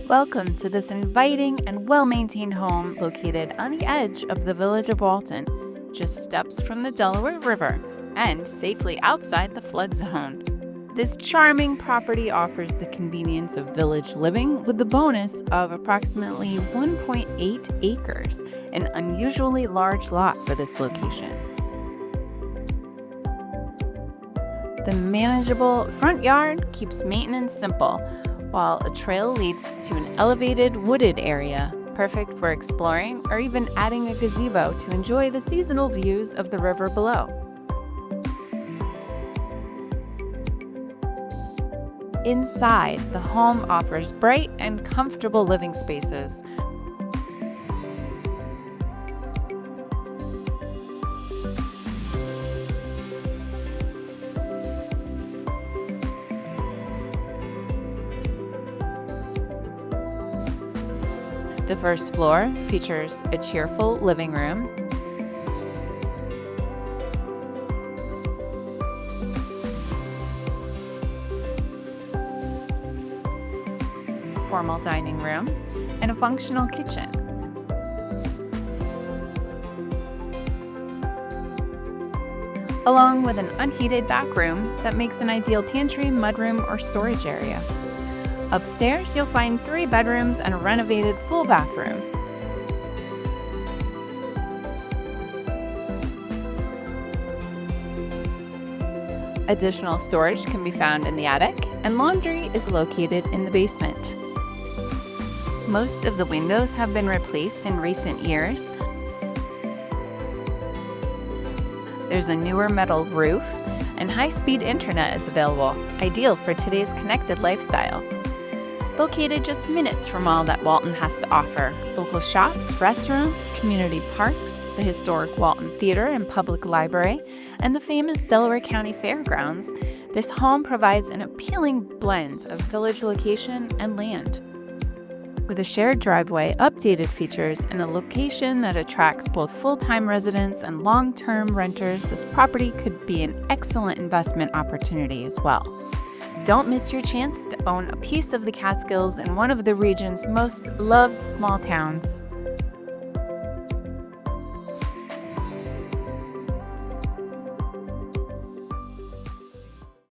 Welcome to this inviting and well-maintained home located on the edge of the Village of Walton, just steps from the Delaware River and safely outside the flood zone. This charming property offers the convenience of village living with the bonus of approximately 1.8 acres, an unusually large lot for this location. The manageable front yard keeps maintenance simple, while a trail leads to an elevated wooded area, perfect for exploring or even adding a gazebo to enjoy the seasonal views of the river below. Inside, the home offers bright and comfortable living spaces. The first floor features a cheerful living room, formal dining room, and a functional kitchen. Along with an unheated back room that makes an ideal pantry, mudroom, or storage area. Upstairs, you'll find 3 bedrooms and a renovated full bathroom. Additional storage can be found in the attic, and laundry is located in the basement. Most of the windows have been replaced in recent years. There's a newer metal roof, and high-speed internet is available, ideal for today's connected lifestyle. Located just minutes from all that Walton has to offer, local shops, restaurants, community parks, the historic Walton Theater and Public Library, and the famous Delaware County Fairgrounds, this home provides an appealing blend of village location and land. With a shared driveway, updated features, and a location that attracts both full-time residents and long-term renters, this property could be an excellent investment opportunity as well. Don't miss your chance to own a piece of the Catskills in one of the region's most loved small towns.